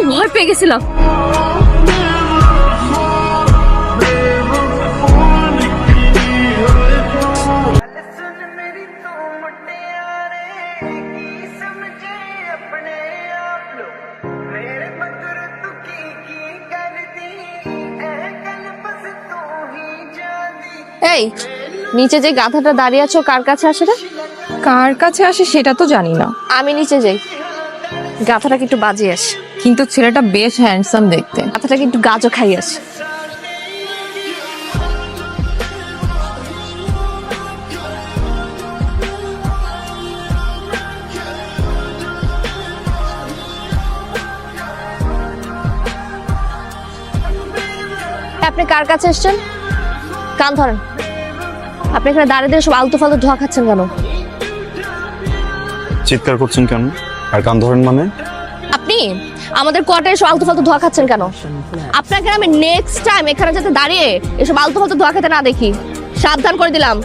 ভয় পেয়ে গেছিলাম। এই নিচে যে গাধাটা দাঁড়িয়ে আছো কার কাছে আসে রে? কার কাছে আসে সেটা তো জানি না, আমি নিচে যাই, গাধাটাকে একটু বাজিয়ে আসি। কিন্তু ছেলেটা বেশ হ্যান্ডসাম দেখতে। গাধাটাকে একটু গাজও খাই আসি। আপনি কার কাছে এসছেন? কান ধরেন। আপনি এখানে দাঁড়িয়ে দিয়ে সব আলতু ফালতু ধোয়া খাচ্ছেন কেন? চিৎকার করছেন কেন আর কান ধরেন মানে? আপনি আমাদের কোয়ার্টারে এসব আলতু ফালতু ধোয়া খাচ্ছেন কেন? আপনাকে আমি নেক্সট টাইম এখানে যাতে দাঁড়িয়ে এসব আলতু ফালতু ধোয়া খেতে না দেখি, সাবধান করে দিলাম।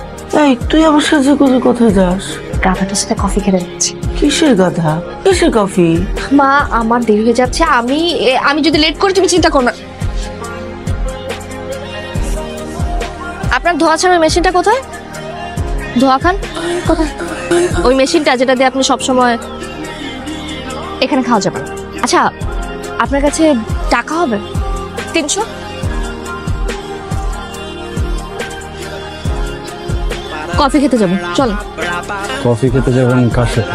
এই তুই আমার সাথে করে কোথায় যাস? গাধাটার সাথে কফি খেতে যাচ্ছি। কিসের গাধা, কিসের কফি? মা আমার দেরি হয়ে যাচ্ছে, আমি যদি লেট করি তুমি চিন্তা করো না। আপনার ধোয়া ছাড়ার মেশিনটা কোথায়? ধোয়া খান কোথায়? ওই মেশিনটা যেটা দিয়ে আপনি সবসময় এখানে খাওয়া যাবে। আচ্ছা আপনার কাছে টাকা হবে 300? কফি খেতে যাবো, চল। কফি খেতে যাবেন কার সাথে?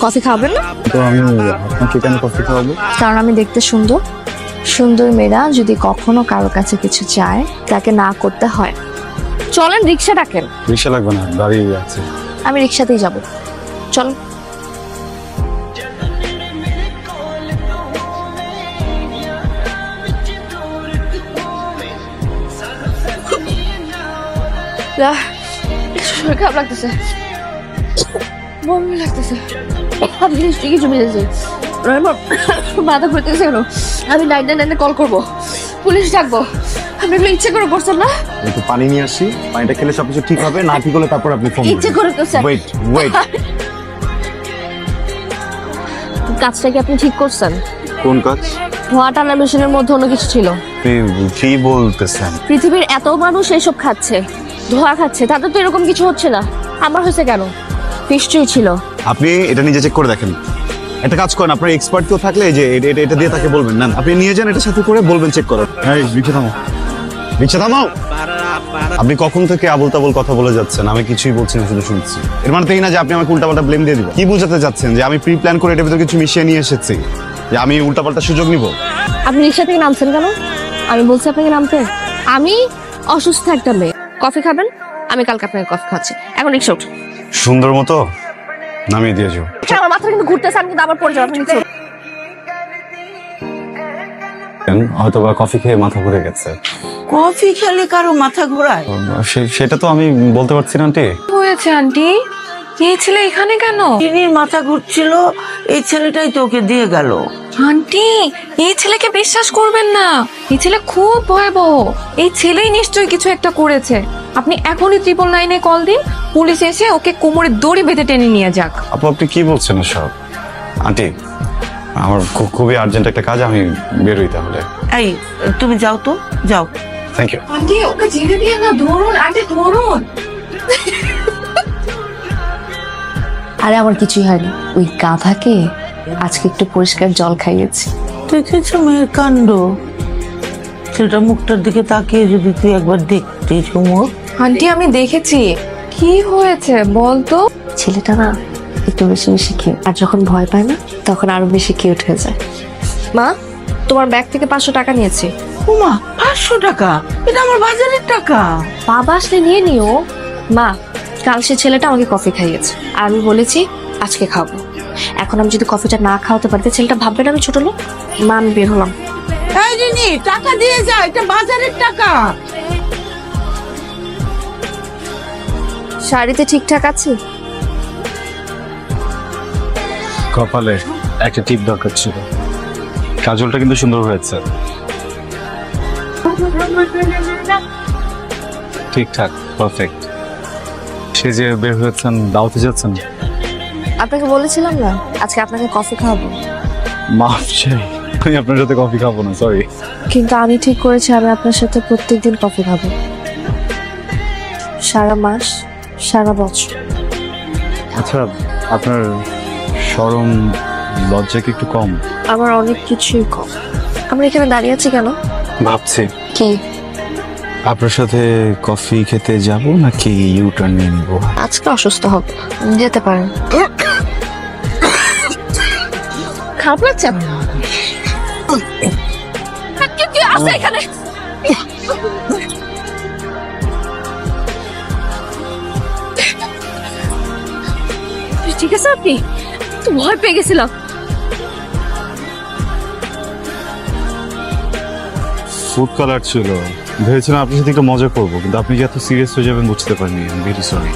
কফি খাবেন না? তো আমি আপনাকে কেন কফি খাওয়াবো? কারণ আমি দেখতে সুন্দর। সুন্দর মেয়েরা যদি কখনো কারো কাছে কিছু চায় তাকে না করতে হয়। চলেন রিক্সা ডাকেন। রিক্সা লাগবে না, দাঁড়িয়ে আছে। আমি রিক্সাতেই যাব, চল। শরীর খারাপ লাগতেছে, বমি লাগতেছে, লিপস্টিকে জমে যাচ্ছে, মাথা ঘুরতেছে কেন? আমি 999 কল করবো, পুলিশ ডাকবো। আপনি এগুলো ইচ্ছে করে করছেন না? একটু পানি নিয়ে আসি, পানিটা খেলে সবকিছু ঠিক হবে, না ঠিক হলে তারপর আপনি ফোন ইচ্ছে করে করছেন। ওয়েট ওয়েট, কাজটা কি আপনি ঠিক করছেন? কোন কাজ? ধোয়া টানা মেশিনের মধ্যে অন্য কিছু ছিল। কি বলতেছেন? পৃথিবীর এত মানুষ এসব খাচ্ছে, ধোয়া খাচ্ছে, তাদের তো এরকম কিছু হচ্ছে না, আমার হয়েছে কেন? নিশ্চয়ই ছিল। আপনি এটা নিজে চেক করে দেখেন। একটা কাজ করেন, আপনার এক্সপার্ট কেউ থাকলে যে এটা দিয়ে তাকে বলবেন, না আপনি নিয়ে যান, এটার সাথে করে বলবেন চেক করার। হ্যাঁ রিক্সা থামাও, রিক্সা থামাও। আপনি কখন থেকে আবল তাবল কথা বলে যাচ্ছেন, আমি কিছুই বলছি না, শুধু শুনছি। এর মানে তো এই না যে আপনি আমাকে উল্টাপাল্টা ব্লেম দিয়ে দিবেন। কি বোঝাতে চাচ্ছেন? যে আমি প্রি প্ল্যান করে এটার ভিতরে কিছু মিশিয়ে নিয়ে এসেছি, যে আমি উল্টাপাল্টা সুযোগ নিব? আপনি রিক্সা থেকে নামছেন কেন? আমি বলছি আপনাকে নামতে। আমি অসুস্থ একটা মেয়ে, কফি খাবেন? আমি কালকে আপনাকে কফি খাচ্ছি, এখন রিক্সা উঠ। সুন্দর মতো নামিয়ে দিয়েছো। আমার মাথা কিন্তু ঘুরতেছে, আমি কিন্তু আবার পড়ে যাবো। আপনি নিচে উঠুন। হয়তো বা কফি খেয়ে মাথা ঘুরে গেছে। কফি খেলে কারো মাথা ঘোরায়? সেটা তো আমি বলতে পারছি না আন্টি। হয়েছে আন্টি? এই ছেলে এখানে কেন? চিনির মাথা ঘুরছিল, এই ছেলেটাই তোকে দিয়ে গেল। আন্টি এই ছেলেকে বিশ্বাস করবেন না, এই ছেলে খুব ভয়াবহ। এই ছেলেই নিশ্চয়ই কিছু একটা করেছে। আপনি এখনই 999-এ কল দিন, পুলিশ এসে ওকে কোমরে দড়ি বেঁধে টেনে নিয়ে যাক। আপু আপনি কি বলছেন সব? আন্টি আমার খুবই আর্জেন্ট একটা কাজ, আমি বেরোই তাহলে। এই তুমি যাও তো, যাও। Thank you. আন্টি ওকে ছেড়ে দিয়ে না, ধরুন আন্টি ধরুন। আরে আমার কিছুই হয়নি, ওই গাধাকে আজকে একটু পরিষ্কার জল খাইয়েছি। দেখেছো মেয়ের কাণ্ড? ছেলেটা মুখটার দিকে তাকিয়ে যদি তুই একবার দেখতে চুমুক। আন্টি আমি দেখেছি। কি হয়েছে বলতো? ছেলেটা না একটু বেশি বেশি কিউট, আর যখন ভয় পায় না তখন আরো বেশি কিউট হয়ে যায়। মা তোমার ব্যাগ থেকে 500 টাকা নিয়েছি। উমা 500 টাকা? এটা আমার বাজারের টাকা। বাবা আসলে নিয়ে নিও। মা কাল সে ছেলেটা আমাকে কফি খাইয়েছে, আর আমি বলেছি আজকে খাবো। এখন আমি যদি কফিটা না খাওয়াতে পারি ছেলেটা ভাববে না আমি ছোট লোক। মা আমি বের হলাম। এই রিনি টাকা দিয়ে যা, এটা বাজারের টাকা। শাড়িতে ঠিকঠাক আছে? কপালে একটা টিপ দরকার ছিল, কাজলটা কিন্তু সুন্দর হয়েছে। ঠিকঠাক পারফেক্ট। সে যে বের হয়েছেন, দাওয়াতে যাচ্ছেন? আপনাকে বলেছিলাম না আজকে আপনাকে কফি খাওয়াবো। মাফ চাই, আমি আপনার সাথে কফি খাবো না, সরি। কিন্তু আমি ঠিক করেছি আমি আপনার সাথে প্রত্যেকদিন কফি খাবো, সারা মাস, সারা বছর। আচ্ছা, আপনার শরম লজ্জা কি একটু কম? আমার অনেক কিছুই কম। আমরা এখানে দাঁড়িয়ে আছি কেন? ভাবছি কি আপনার সাথে কফি খেতে যাব নাকি ইউ টার্ন নিয়ে নিব। আজকে অসুস্থ হবে, যেতে পারেন। খারাপ লাগছে কি আছে এখানে? ঠিক আছে, আপনি তো ভয় পেয়ে গেছিলাম। ফুড কালার ছিল, ভেবেছিলাম আপনার সাথে একটু মজা করবো, কিন্তু আপনি যে এত সিরিয়াস হয়ে যাবেন বুঝতে পারিনি। I am very sorry.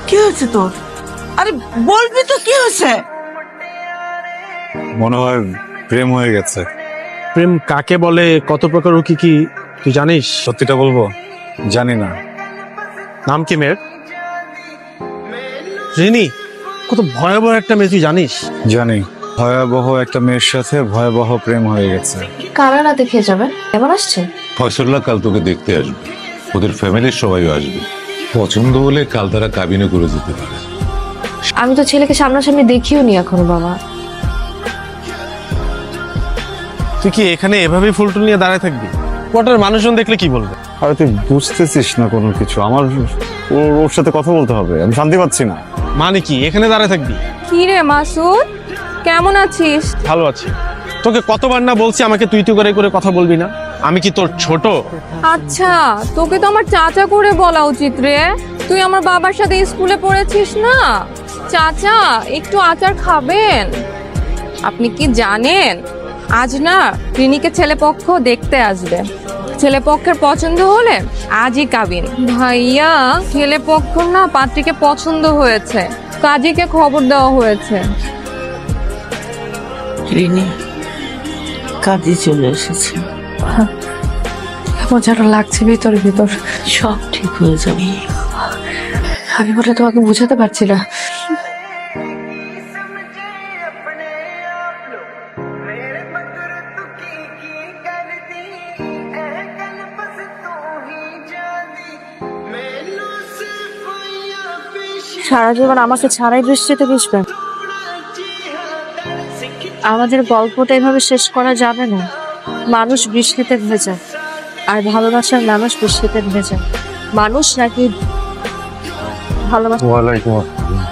কি হয়েছে তোর? আরে বলবি তো কি হয়েছে? মনে হয় প্রেম হয়ে গেছে। প্রেম কাকে বলে, কত প্রকার ও কি কি তুই জানিস? সত্যিটা বলবো, জানি না। নাম কি মেয়ের? রিনি, কত ভয়াবহ একটা মেয়ে তুই জানিস? জানি, ভয়াবহ একটা মেয়ের সাথে ভয়াবহ প্রেম হয়ে গেছে। কারা রাতে খেয়ে যাবেন? কেমন আসছে? ফয়সল্লা কাল তোকে দেখতে আসবে, ওদের ফ্যামিলির সবাইও আসবে। পছন্দ হলে কাল তারা কাবিনে করে যেতে পারে। আমি তো ছেলেকে সামনাসামনি দেখিও নি এখনো বাবা। তুই কি এখানে এভাবেই ফুলটুল নিয়ে দাঁড়ায় থাকবি? কোয়ার্টার মানুষজন দেখলে কি বলবে? আর তুই বুঝতেছিস না কোনো কিছু। আমার ওর সাথে কথা বলতে হবে, আমি শান্তি পাচ্ছি না। মানে কি এখানে দাঁড়ায় থাকবি? কি রে মাসুদ, কেমন আছিস? ভালো আছি। তোকে কতবার না বলছি আমাকে তুই তুই করে করে কথা বলবি না? আমি কি তোর ছোট? আচ্ছা, তোকে তো আমার চাচা করে বলা উচিত রে। তুই আমার বাবার সাথে স্কুলে পড়েছিস না? চাচা, একটু আচার খাবেন? আপনি কি জানেন আজ না ক্লিনিকে ছেলেপক্ষ দেখতে আসবে। ছেলেপক্ষের পছন্দ হলে আজই কাবিন। ভাইয়া, ছেলেপক্ষ না পাত্রীকে পছন্দ হয়েছে, কাজীকে খবর দেওয়া হয়েছে। রিনি, কাজে চলে এসেছে। কেমন যেন লাগছে ভিতরে ভিতর। সব ঠিক হয়ে যাবে। আমি বলে তোমাকে বুঝাতে পারছি না। সারা জীবন আমাকে ছাড়াই বৃষ্টিতে ভিজবেন? আমাদের গল্পটা এভাবে শেষ করা যাবে না। মানুষ বৃষ্টিতে ভেজে, আর ভালোবাসার মানুষ বৃষ্টিতে ভেজে। মানুষ নাকি ভালোবাসা? ওয়ালাইকুম আসসালাম।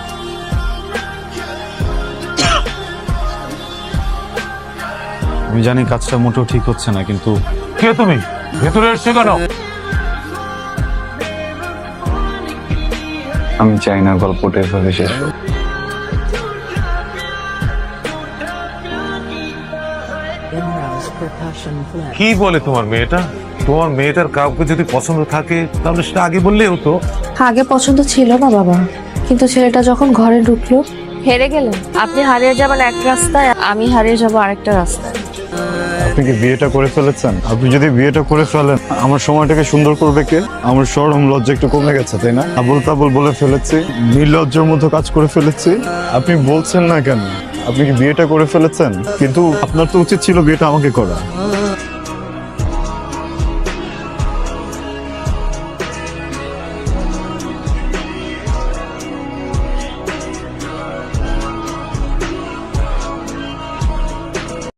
আমি জানি কাজটা মোটেও ঠিক হচ্ছে না, কিন্তু কে তুমি? ভেতরে এসছো কেন? আমি চাই না গল্পটা এভাবে শেষ হোক। কি বলে তোমার মেয়েটা? তোমার মেয়েটার কাউকে যদি পছন্দ থাকে তাহলে সেটা আগে বললেই হতো। আগে পছন্দ ছিল না বাবা, কিন্তু ছেলেটা যখন ঘরে ঢুকলো হেরে গেলেন। আপনি হারিয়ে যাবেন এক রাস্তায়, আমি হারিয়ে যাবো আরেকটা রাস্তায়। আপনি কি বিয়েটা করে ফেলেছেন? আপনি যদি বিয়েটা করে ফেলেন, আমার সময়টাকে সুন্দর করবে কে? আমার শরম লজ্জা একটু কমে গেছে, তাই না? আবল তাবল বলে ফেলেছি, নির্লজ্জের মতো কাজ করে ফেলেছি। আপনি বলছেন না কেন? আপনি কি বিয়েটা করে ফেলেছেন? কিন্তু আপনার তো উচিত ছিল বিয়েটা আমাকে করা।